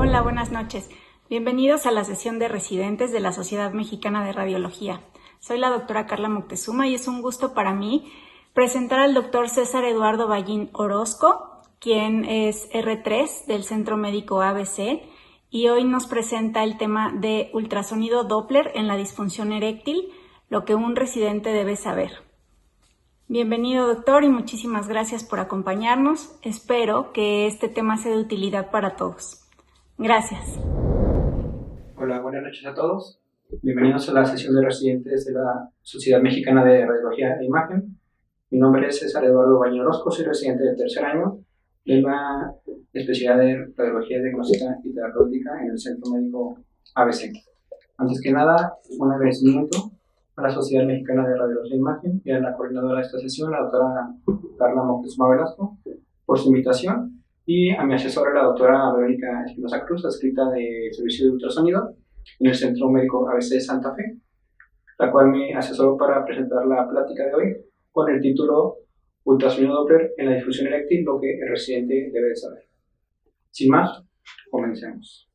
Hola, buenas noches. Bienvenidos a la sesión de residentes de la Sociedad Mexicana de Radiología. Soy la doctora Carla Moctezuma y es un gusto para mí presentar al doctor César Eduardo Ballín Orozco, quien es R3 del Centro Médico ABC, y hoy nos presenta el tema de ultrasonido Doppler en la disfunción eréctil, lo que un residente debe saber. Bienvenido, doctor, y muchísimas gracias por acompañarnos. Espero que este tema sea de utilidad para todos. Gracias. Hola, buenas noches a todos. Bienvenidos a la sesión de residentes de la Sociedad Mexicana de Radiología e Imagen. Mi nombre es César Eduardo Ballín Orozco, soy residente del tercer año de la especialidad de Radiología Diagnóstica y Terapéutica en el Centro Médico ABC. Antes que nada, un agradecimiento a la Sociedad Mexicana de Radiología e Imagen y a la coordinadora de esta sesión, la doctora Carla Moctezuma Velasco, por su invitación, y a mi asesora, la doctora Verónica Espinosa Cruz, adscrita de Servicio de Ultrasonido en el Centro Médico ABC de Santa Fe, la cual me asesoró para presentar la plática de hoy con el título Ultrasonido Doppler en la disfunción eréctil, lo que el residente debe de saber. Sin más, comencemos.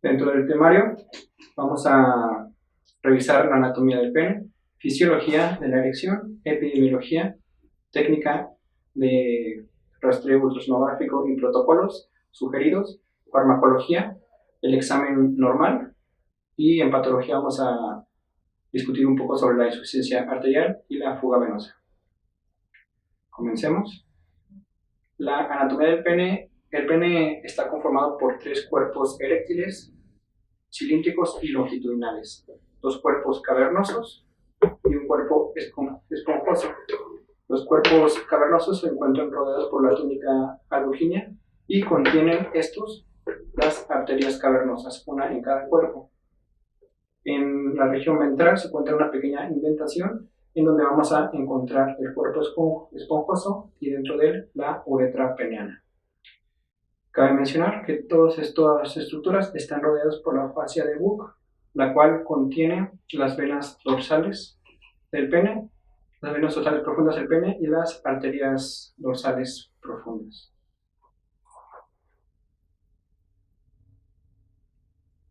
Dentro del temario vamos a revisar la anatomía del pene, fisiología de la erección, epidemiología, técnica de rastreo ultrasonográfico y protocolos sugeridos, farmacología, el examen normal, y en patología vamos a discutir un poco sobre la insuficiencia arterial y la fuga venosa. Comencemos. La anatomía del pene. El pene está conformado por tres cuerpos eréctiles, cilíndricos y longitudinales, dos cuerpos cavernosos y un cuerpo esponjoso. Los cuerpos cavernosos se encuentran rodeados por la túnica albuginea y contienen estos las arterias cavernosas, una en cada cuerpo. En la región ventral se encuentra una pequeña indentación en donde vamos a encontrar el cuerpo esponjoso y dentro de él la uretra peneana. Cabe mencionar que todas estas estructuras están rodeadas por la fascia de Buck, la cual contiene las venas dorsales del pene, las venas dorsales profundas del pene y las arterias dorsales profundas.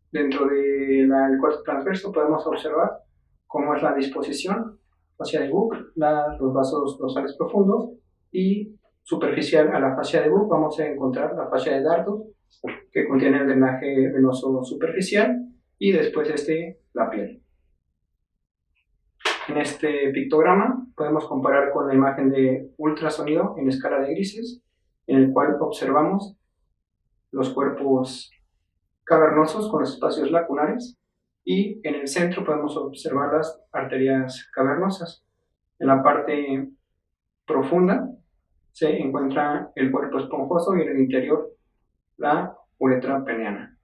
Dentro del cuarto transverso podemos observar cómo es la disposición fascia de Buck, los vasos dorsales profundos, y superficial a la fascia de Buck vamos a encontrar la fascia de Dardo, que contiene el drenaje venoso superficial, y después la piel. En este pictograma podemos comparar con la imagen de ultrasonido en escala de grises, en el cual observamos los cuerpos cavernosos con los espacios lacunares, y en el centro podemos observar las arterias cavernosas. En la parte profunda se encuentra el cuerpo esponjoso y en el interior la uretra peneana.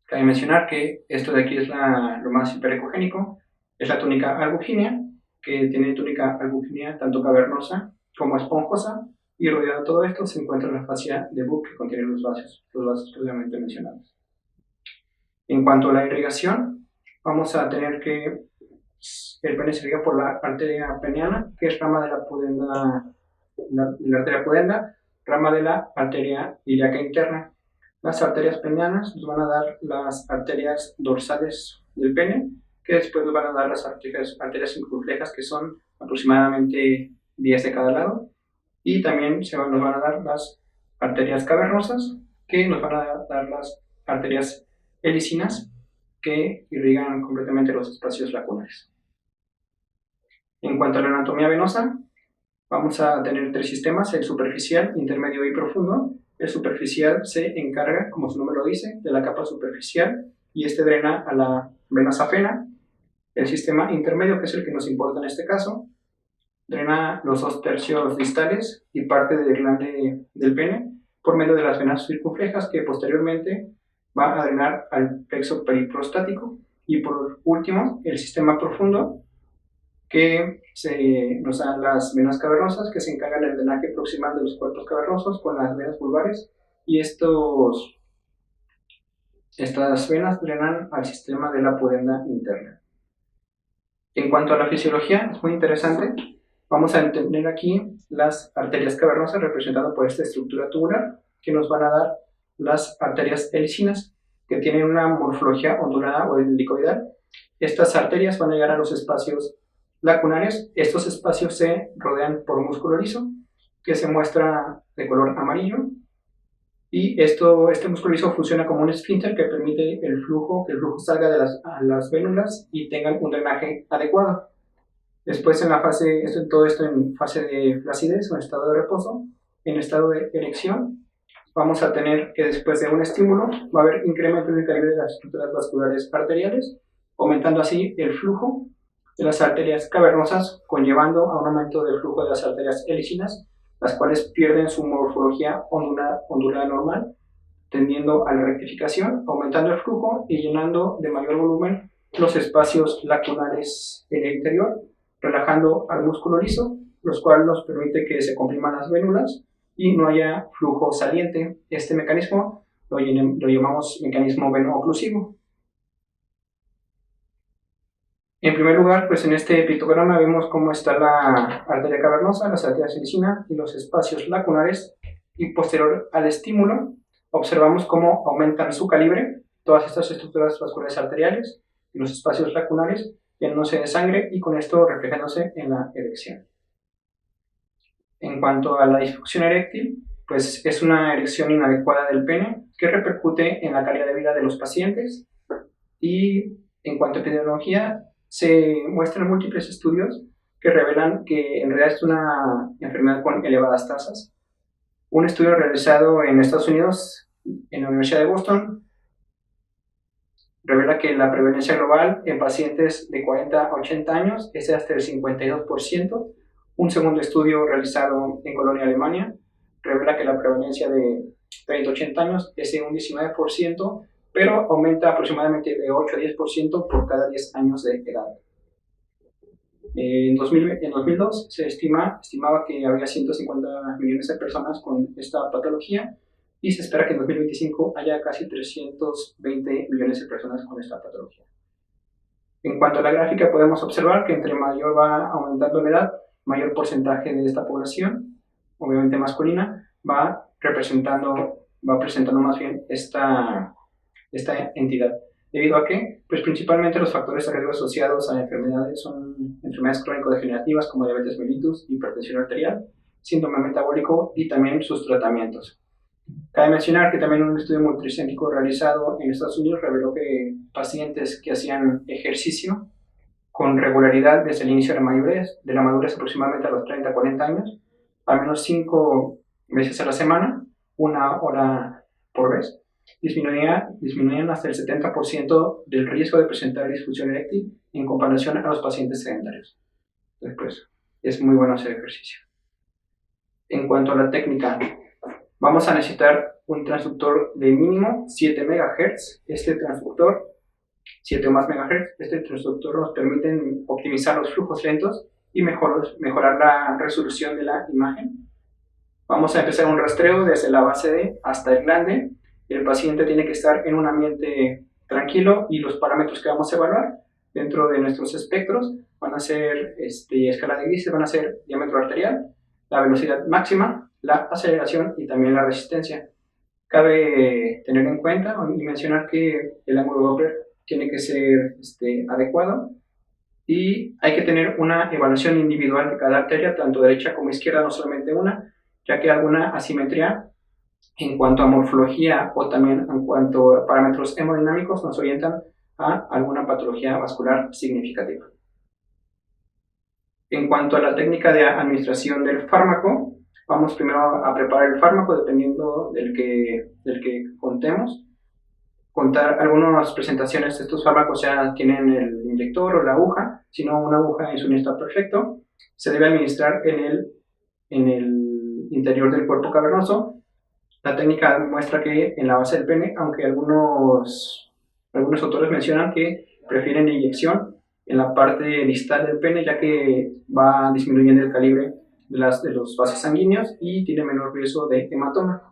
Cabe mencionar que esto de aquí es lo más hiperecogénico, es la túnica albuginea, que tiene túnica albuginea tanto cavernosa como esponjosa, y rodeado de todo esto se encuentra la fascia de Buck, que contiene los vasos previamente mencionados. En cuanto a la irrigación, vamos a tener que el pene se irriga por la arteria peneana, que es rama de la pudenda, la arteria pudenda, rama de la arteria ilíaca interna. Las arterias peneanas nos van a dar las arterias dorsales del pene, que después nos van a dar las arterias circunflejas, que son aproximadamente 10 de cada lado, y también nos van a dar las arterias cavernosas, que nos van a dar las arterias helicinas, que irrigan completamente los espacios lacunares. En cuanto a la anatomía venosa, vamos a tener tres sistemas: el superficial, intermedio y profundo. El superficial se encarga, como su nombre lo dice, de la capa superficial, y drena a la vena safena. El sistema intermedio, que es el que nos importa en este caso, drena los 2/3 distales y parte del glande del pene por medio de las venas circunflejas, que posteriormente va a drenar al plexo periprostático. Y por último, el sistema profundo, que nos dan las venas cavernosas, que se encargan del drenaje proximal de los cuerpos cavernosos con las venas vulvares, y estas venas drenan al sistema de la pudenda interna. En cuanto a la fisiología, es muy interesante. Vamos a entender aquí las arterias cavernosas representadas por esta estructura tubular, que nos van a dar las arterias helicinas, que tienen una morfología ondulada o helicoidal. Estas arterias van a llegar a los espacios lacunares. Estos espacios se rodean por un músculo liso que se muestra de color amarillo, y este músculo liso funciona como un esfínter que permite que el flujo salga de las vénulas y tengan un drenaje adecuado. Después todo esto en fase de flacidez o en estado de reposo. En estado de erección vamos a tener que después de un estímulo va a haber incremento en el calibre de las estructuras vasculares arteriales, aumentando así el flujo de las arterias cavernosas, conllevando a un aumento del flujo de las arterias helicinas, las cuales pierden su morfología ondulada normal, tendiendo a la rectificación, aumentando el flujo y llenando de mayor volumen los espacios lacunares en el interior, relajando al músculo liso, los cuales nos permite que se compriman las vénulas y no haya flujo saliente. Este mecanismo lo llamamos mecanismo veno-oclusivo. En primer lugar, pues en este pictograma vemos cómo está la arteria cavernosa, las arterias helicinas y los espacios lacunares, y posterior al estímulo observamos cómo aumentan su calibre todas estas estructuras vasculares arteriales y los espacios lacunares, llenándose de sangre y con esto reflejándose en la erección. En cuanto a la disfunción eréctil, pues es una erección inadecuada del pene que repercute en la calidad de vida de los pacientes. Y en cuanto a epidemiología, se muestran múltiples estudios que revelan que en realidad es una enfermedad con elevadas tasas. Un estudio realizado en Estados Unidos, en la Universidad de Boston, revela que la prevalencia global en pacientes de 40 a 80 años es de hasta el 52%. Un segundo estudio realizado en Colonia, Alemania, revela que la prevalencia de 30 a 80 años es de un 19%, pero aumenta aproximadamente de 8 a 10% por cada 10 años de edad. En 2002 se estimaba que había 150 millones de personas con esta patología, y se espera que en 2025 haya casi 320 millones de personas con esta patología. En cuanto a la gráfica, podemos observar que entre mayor va aumentando la edad, mayor porcentaje de esta población, obviamente masculina, va presentando más bien esta entidad. ¿Debido a qué? Pues principalmente los factores de riesgo asociados a enfermedades son enfermedades crónico-degenerativas como diabetes mellitus, hipertensión arterial, síndrome metabólico y también sus tratamientos. Cabe mencionar que también un estudio multicéntrico realizado en Estados Unidos reveló que pacientes que hacían ejercicio con regularidad desde el inicio de la madurez aproximadamente a los 30 a 40 años, al menos 5 veces a la semana, 1 hora por vez, disminuían hasta el 70% del riesgo de presentar disfunción eréctil en comparación a los pacientes sedentarios. Después, es muy bueno hacer ejercicio. En cuanto a la técnica, vamos a necesitar un transductor de mínimo 7 MHz. Este transductor, 7 o más MHz, este transductor nos permite optimizar los flujos lentos y mejorar la resolución de la imagen. Vamos a empezar un rastreo desde la base D hasta el glande. El paciente tiene que estar en un ambiente tranquilo y los parámetros que vamos a evaluar dentro de nuestros espectros van a ser escala de grises, van a ser diámetro arterial, la velocidad máxima, la aceleración y también la resistencia. Cabe tener en cuenta y mencionar que el ángulo Doppler tiene que ser adecuado, y hay que tener una evaluación individual de cada arteria, tanto derecha como izquierda, no solamente una, ya que alguna asimetría en cuanto a morfología o también en cuanto a parámetros hemodinámicos nos orientan a alguna patología vascular significativa. En cuanto a la técnica de administración del fármaco, vamos primero a preparar el fármaco dependiendo del que contemos. Contar algunas presentaciones de estos fármacos ya tienen el inyector o la aguja, si no una aguja en su está perfecto. Se debe administrar en el interior del cuerpo cavernoso. La técnica muestra que en la base del pene, aunque algunos autores mencionan que prefieren la inyección en la parte distal del pene, ya que va disminuyendo el calibre de los vasos sanguíneos y tiene menor riesgo de hematoma.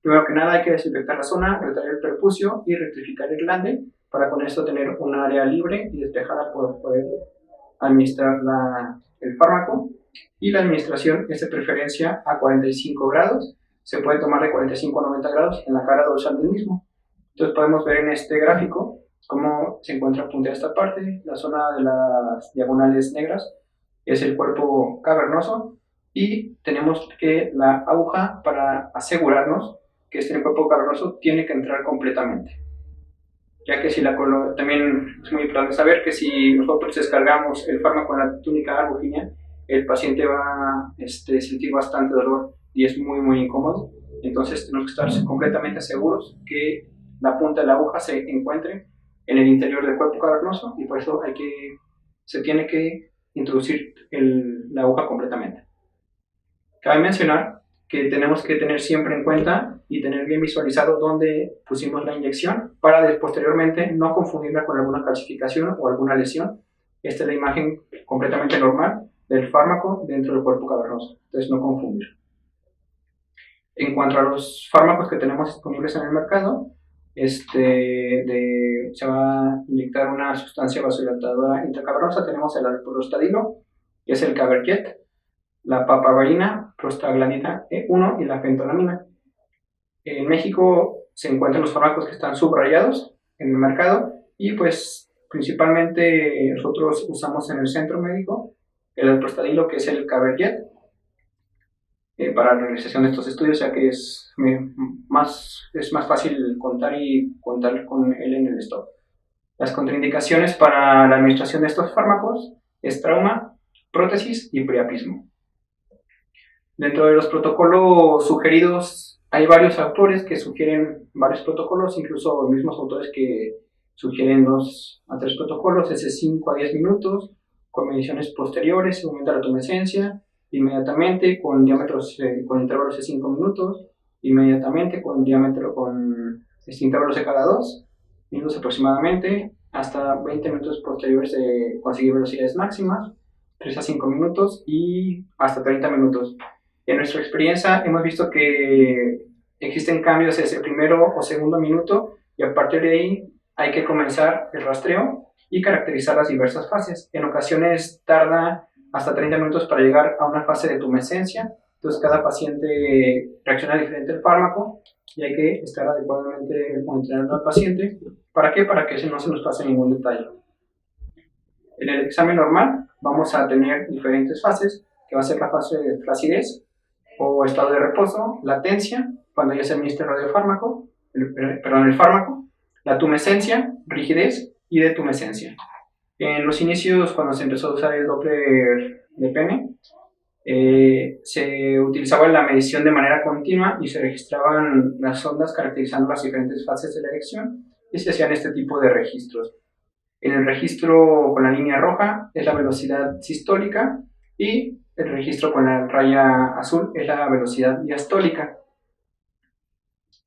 Primero que nada hay que desinfectar la zona, retraer el perpucio y rectificar el glande para con esto tener un área libre y despejada para poder administrar el fármaco. Y la administración es de preferencia a 45 grados. se puede tomar de 45 a 90 grados en la cara dorsal del mismo. Entonces podemos ver en este gráfico cómo se encuentra punteada esta parte, la zona de las diagonales negras es el cuerpo cavernoso, y tenemos que la aguja, para asegurarnos que este cuerpo cavernoso, tiene que entrar completamente. Ya que si también es muy importante saber que si nosotros descargamos el fármaco en la túnica arbuginea, el paciente va a sentir bastante dolor y es muy muy incómodo. Entonces tenemos que estar completamente seguros que la punta de la aguja se encuentre en el interior del cuerpo cavernoso, y por eso se tiene que introducir la aguja completamente. Cabe mencionar que tenemos que tener siempre en cuenta y tener bien visualizado dónde pusimos la inyección para posteriormente no confundirla con alguna calcificación o alguna lesión. Esta es la imagen completamente normal del fármaco dentro del cuerpo cavernoso, entonces no confundir. En cuanto a los fármacos que tenemos disponibles en el mercado, se va a inyectar una sustancia vasodilatadora intracavernosa. Tenemos el alprostadilo, que es el Caberjet, la papaverina, prostaglandina E1 y la fentolamina. En México se encuentran los fármacos que están subrayados en el mercado, y pues principalmente nosotros usamos en el centro médico el alprostadilo, que es el Caberjet, para la realización de estos estudios, ya que es más fácil contar con él en el stock. Las contraindicaciones para la administración de estos fármacos es trauma, prótesis y priapismo. Dentro de los protocolos sugeridos hay varios autores que sugieren varios protocolos, incluso los mismos autores que sugieren 2 a 3 protocolos, ese 5 a 10 minutos, con mediciones posteriores, aumenta la tumescencia, inmediatamente con intervalos de 5 minutos, inmediatamente con intervalos de cada 2 minutos aproximadamente, hasta 20 minutos posteriores de conseguir velocidades máximas, 3 a 5 minutos y hasta 30 minutos. En nuestra experiencia hemos visto que existen cambios desde el primero o segundo minuto, y a partir de ahí hay que comenzar el rastreo y caracterizar las diversas fases. En ocasiones tarda hasta 30 minutos para llegar a una fase de tumescencia, entonces cada paciente reacciona diferente al fármaco y hay que estar adecuadamente monitoreando al paciente. ¿Para qué? Para que no se nos pase ningún detalle. En el examen normal vamos a tener diferentes fases, que va a ser la fase de flacidez o estado de reposo, latencia, cuando ya se administra el fármaco, la tumescencia, rigidez y detumescencia. En los inicios, cuando se empezó a usar el Doppler de pene, se utilizaba la medición de manera continua y se registraban las ondas caracterizando las diferentes fases de la erección, y se hacían este tipo de registros. En el registro con la línea roja es la velocidad sistólica, y el registro con la raya azul es la velocidad diastólica.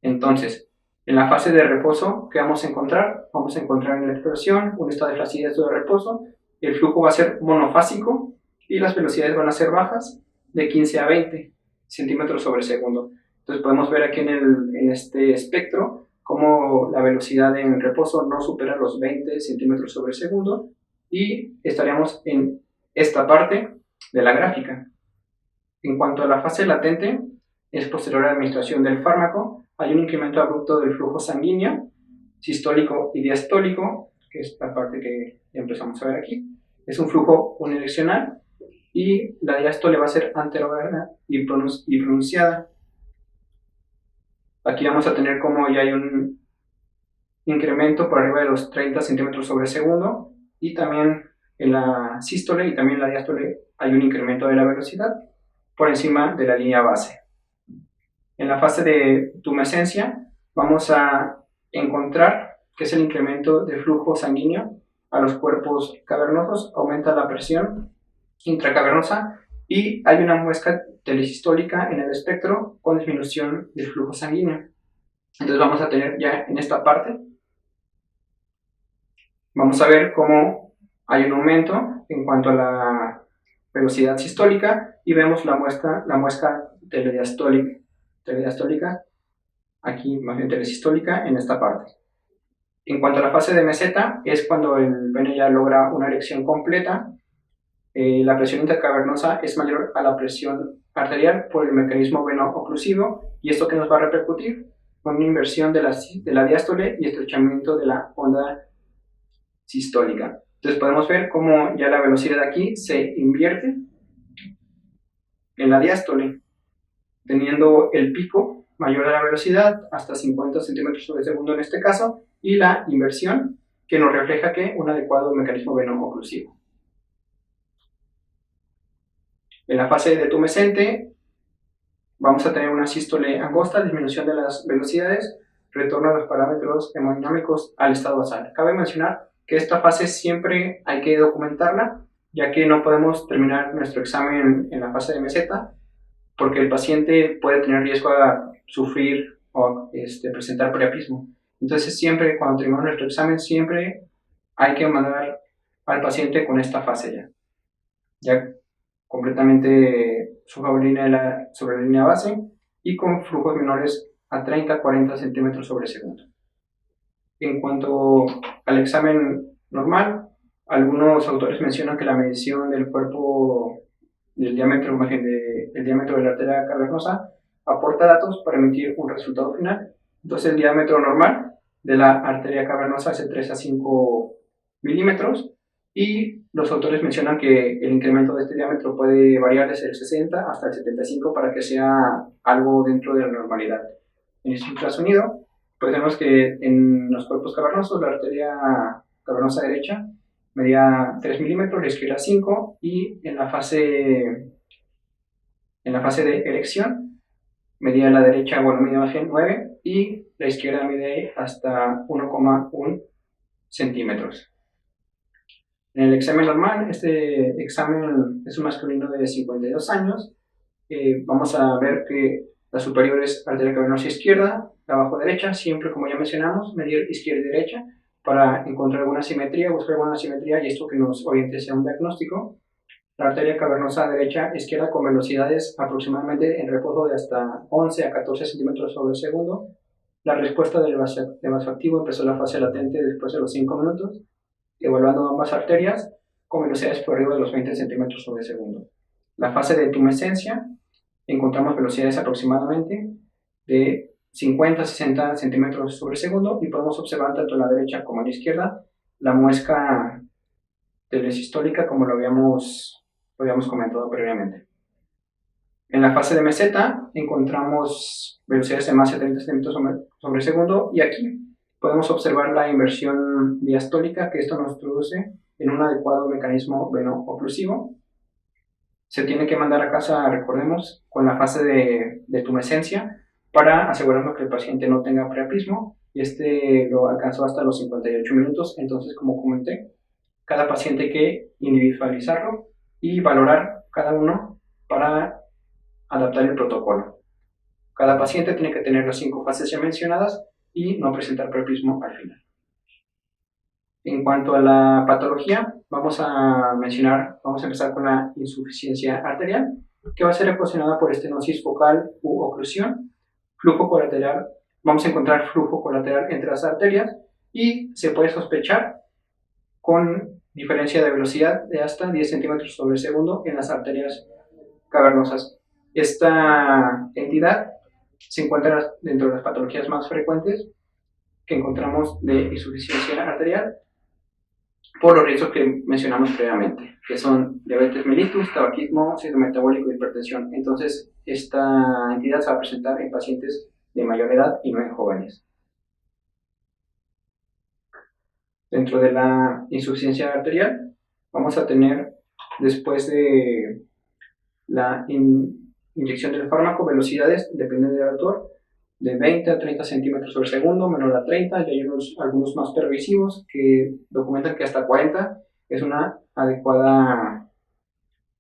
Entonces, en la fase de reposo, ¿qué vamos a encontrar? Vamos a encontrar en la exploración un estado de flacidez o de reposo. El flujo va a ser monofásico y las velocidades van a ser bajas, de 15 a 20 centímetros sobre segundo. Entonces podemos ver aquí en este espectro cómo la velocidad en reposo no supera los 20 centímetros sobre segundo, y estaríamos en esta parte de la gráfica. En cuanto a la fase latente, es posterior a la administración del fármaco. Hay un incremento abrupto del flujo sanguíneo, sistólico y diastólico, que es la parte que ya empezamos a ver aquí. Es un flujo unidireccional, y la diástole va a ser anterógrada y pronunciada. Aquí vamos a tener como ya hay un incremento por arriba de los 30 centímetros sobre segundo, y también en la sístole y también en la diástole hay un incremento de la velocidad por encima de la línea base. En la fase de tumescencia vamos a encontrar que es el incremento del flujo sanguíneo a los cuerpos cavernosos, aumenta la presión intracavernosa y hay una muesca telesistólica en el espectro con disminución del flujo sanguíneo. Entonces vamos a tener ya en esta parte, vamos a ver cómo hay un aumento en cuanto a la velocidad sistólica, y vemos la muesca telediastólica, aquí más bien telesistólica en esta parte. En cuanto a la fase de meseta, es cuando el pene ya logra una erección completa, la presión intracavernosa es mayor a la presión arterial por el mecanismo veno-oclusivo, y esto que nos va a repercutir con una inversión de la diástole y estrechamiento de la onda sistólica. Entonces podemos ver cómo ya la velocidad aquí se invierte en la diástole, teniendo el pico mayor a la velocidad, hasta 50 centímetros sobre segundo en este caso, y la inversión que nos refleja que un adecuado mecanismo veno-oclusivo. En la fase detumescente vamos a tener una sístole angosta, disminución de las velocidades, retorno a los parámetros hemodinámicos al estado basal. Cabe mencionar que esta fase siempre hay que documentarla, ya que no podemos terminar nuestro examen en la fase de meseta, porque el paciente puede tener riesgo a sufrir o presentar priapismo. Entonces siempre, cuando terminamos nuestro examen, siempre hay que mandar al paciente con esta fase ya completamente sobre la línea base y con flujos menores a 30-40 centímetros sobre segundo. En cuanto al examen normal, algunos autores mencionan que la medición del cuerpo, del diámetro, el diámetro de la arteria cavernosa, aporta datos para emitir un resultado final. Entonces el diámetro normal de la arteria cavernosa es de 3 a 5 milímetros, y los autores mencionan que el incremento de este diámetro puede variar desde el 60 hasta el 75 para que sea algo dentro de la normalidad. En este ultrasonido, pues vemos que en los cuerpos cavernosos la arteria cavernosa derecha medía 3 milímetros, la izquierda 5, y en la fase de erección medía la derecha, mide más bien 9, y la izquierda mide hasta 1,1 centímetros. En el examen normal, este examen es un masculino de 52 años. Vamos a ver que la superior es arteria cavernosa izquierda, la abajo derecha, siempre como ya mencionamos, medir izquierda y derecha para encontrar alguna simetría, buscar alguna simetría y esto que nos oriente hacia un diagnóstico. La arteria cavernosa derecha izquierda con velocidades aproximadamente en reposo de hasta 11 a 14 centímetros sobre segundo. La respuesta del vasoactivo empezó la fase latente después de los 5 minutos, evaluando ambas arterias con velocidades por arriba de los 20 centímetros sobre segundo. La fase de tumescencia, encontramos velocidades aproximadamente de 50 a 60 centímetros sobre segundo y podemos observar tanto en la derecha como en la izquierda la muesca telesistólica como lo habíamos comentado previamente. En la fase de meseta encontramos velocidades de más de 30 centímetros sobre segundo y aquí podemos observar la inversión diastólica, que esto nos produce en un adecuado mecanismo veno-oclusivo. Se tiene que mandar a casa, recordemos, con la fase de tumescencia para asegurarnos que el paciente no tenga priapismo, y lo alcanzó hasta los 58 minutos. Entonces, como comenté, cada paciente hay que individualizarlo y valorar cada uno para adaptar el protocolo. Cada paciente tiene que tener las 5 fases ya mencionadas y no presentar priapismo al final. En cuanto a la patología, vamos a empezar con la insuficiencia arterial, que va a ser ocasionada por estenosis focal u oclusión, flujo colateral. Vamos a encontrar flujo colateral entre las arterias y se puede sospechar con diferencia de velocidad de hasta 10 centímetros sobre segundo en las arterias cavernosas. Esta entidad se encuentra dentro de las patologías más frecuentes que encontramos de insuficiencia arterial por los riesgos que mencionamos previamente, que son diabetes mellitus, tabaquismo, síndrome metabólico y hipertensión. Entonces, esta entidad se va a presentar en pacientes de mayor edad y no en jóvenes. Dentro de la insuficiencia arterial, vamos a tener, después de la inyección del fármaco, velocidades, depende del autor, de 20 a 30 centímetros sobre segundo, menor a 30, y hay algunos más pervisivos que documentan que hasta 40 es una adecuada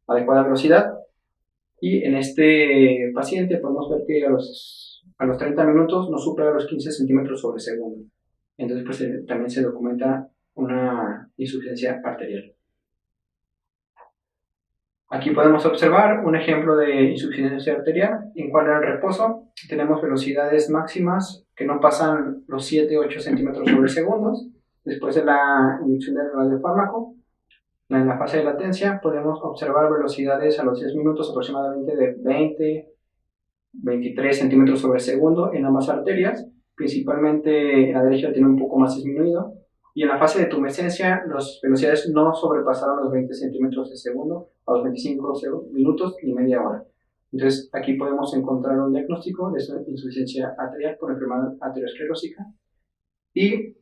velocidad. Y en este paciente podemos ver que a los 30 minutos no supera los 15 centímetros sobre segundo. Entonces, pues también se documenta una insuficiencia arterial. Aquí podemos observar un ejemplo de insuficiencia arterial en cual en el reposo tenemos velocidades máximas que no pasan los 7-8 centímetros sobre segundos después de la inyección del radiofármaco. En la fase de latencia podemos observar velocidades a los 10 minutos aproximadamente de 23 centímetros sobre segundo en ambas arterias, principalmente en la derecha tiene un poco más disminuido, y en la fase de tumescencia las velocidades no sobrepasaron los 20 centímetros de segundo a los 25 minutos y media hora. Entonces aquí podemos encontrar un diagnóstico de insuficiencia arterial por enfermedad aterosclerósica, y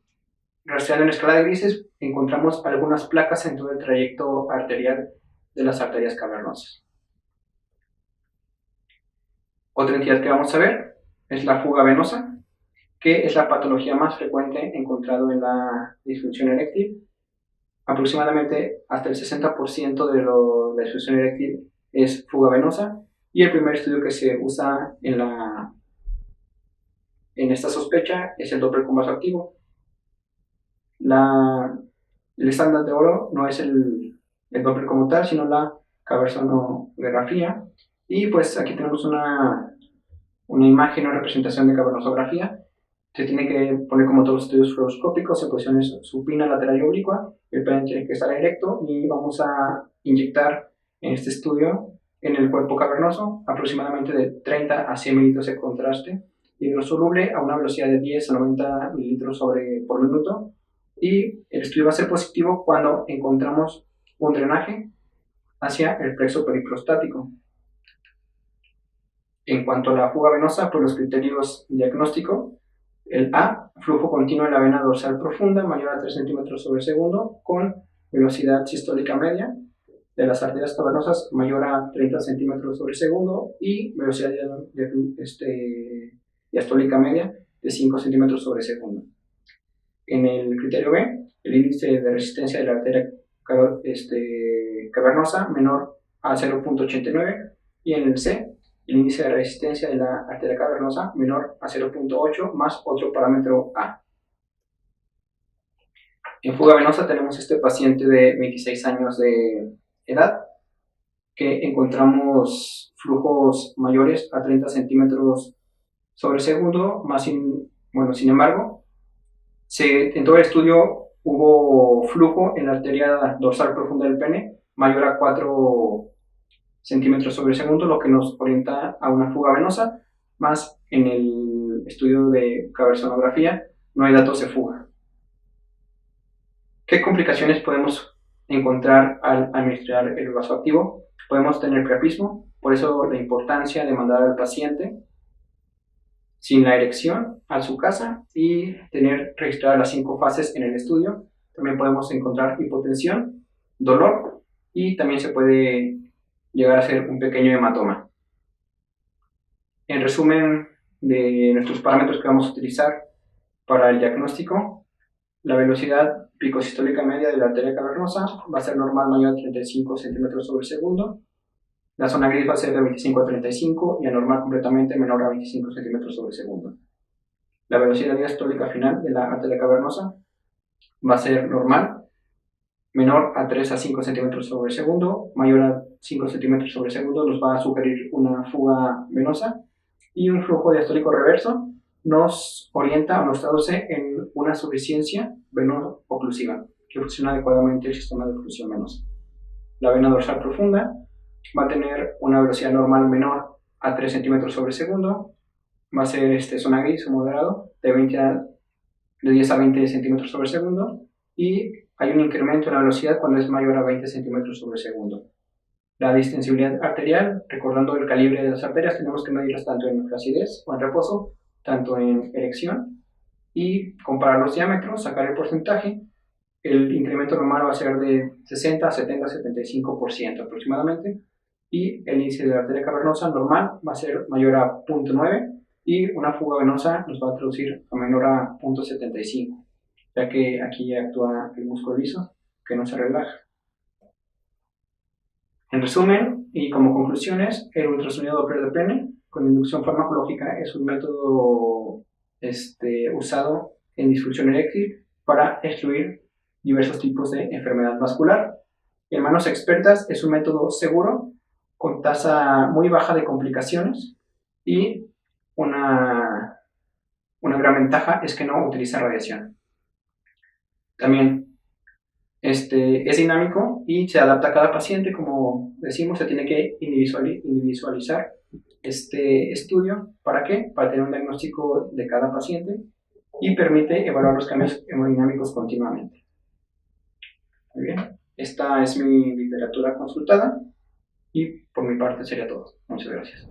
rastreando en escala de grises encontramos algunas placas en todo el trayecto arterial de las arterias cavernosas. Otra entidad que vamos a ver es la fuga venosa, que es la patología más frecuente encontrado en la disfunción eréctil. Aproximadamente hasta el 60% de la disfunción eréctil es fuga venosa, y el primer estudio que se usa en esta sospecha es el Doppler con vaso activo. El estándar de oro no es el Doppler como tal, sino la cavernosografía, y pues aquí tenemos una imagen o representación de cavernosografía. Se tiene que poner, como todos los estudios fluoroscópicos, en posiciones supina, lateral y oblicua. El pene tiene que estar erecto y vamos a inyectar en este estudio en el cuerpo cavernoso aproximadamente de 30 a 100 mililitros de contraste hidrosoluble a una velocidad de 10 a 90 mililitros por minuto, y el estudio va a ser positivo cuando encontramos un drenaje hacia el plexo periprostático. En cuanto a la fuga venosa, por los criterios diagnósticos, el A, flujo continuo en la vena dorsal profunda mayor a 3 centímetros sobre segundo con velocidad sistólica media de las arterias cavernosas mayor a 30 centímetros sobre segundo y velocidad diastólica media de 5 centímetros sobre segundo. En el criterio B, el índice de resistencia de la arteria cavernosa menor a 0.89, y en el C, el índice de resistencia de la arteria cavernosa menor a 0.8 más otro parámetro A. En fuga venosa tenemos este paciente de 26 años de edad que encontramos flujos mayores a 30 centímetros sobre segundo, sin embargo, en todo el estudio hubo flujo en la arteria dorsal profunda del pene mayor a 4 centímetros sobre segundo, lo que nos orienta a una fuga venosa, más en el estudio de cavernosografía no hay datos de fuga. ¿Qué complicaciones podemos encontrar al administrar el vasoactivo? Podemos tener priapismo, por eso la importancia de mandar al paciente sin la erección a su casa y tener registradas las 5 fases en el estudio. También podemos encontrar hipotensión, dolor, y también se puede llegar a ser un pequeño hematoma. En resumen de nuestros parámetros que vamos a utilizar para el diagnóstico, la velocidad picosistólica media de la arteria cavernosa va a ser normal mayor a 35 centímetros sobre segundo. La zona gris va a ser de 25 a 35 y anormal completamente menor a 25 centímetros sobre segundo. La velocidad diastólica final de la arteria cavernosa va a ser normal, menor a 3 a 5 centímetros sobre segundo, mayor a 5 centímetros sobre segundo nos va a sugerir una fuga venosa, y un flujo diastólico reverso nos orienta o nos traduce en una suficiencia veno-oclusiva que funciona adecuadamente el sistema de oclusión venosa. La vena dorsal profunda va a tener una velocidad normal menor a 3 centímetros sobre segundo, va a ser zona gris o moderado de 10 a 20 centímetros sobre segundo, y hay un incremento en la velocidad cuando es mayor a 20 centímetros sobre segundo. La distensibilidad arterial, recordando el calibre de las arterias, tenemos que medirlas tanto en flacidez o en reposo, tanto en erección, y comparar los diámetros, sacar el porcentaje. El incremento normal va a ser de 60, 70, 75% aproximadamente, y el índice de la arteria cavernosa normal va a ser mayor a 0.9, y una fuga venosa nos va a traducir a menor a 0.75, ya que aquí actúa el músculo liso que no se relaja. En resumen, y como conclusiones, el ultrasonido Doppler de pene con inducción farmacológica es un método usado en disfunción eréctil para excluir diversos tipos de enfermedad vascular. En manos expertas es un método seguro, con tasa muy baja de complicaciones, y una gran ventaja es que no utiliza radiación. También Es dinámico y se adapta a cada paciente. Como decimos, se tiene que individualizar este estudio. ¿Para qué? Para tener un diagnóstico de cada paciente y permite evaluar los cambios hemodinámicos continuamente. Muy bien, esta es mi literatura consultada y por mi parte sería todo. Muchas gracias.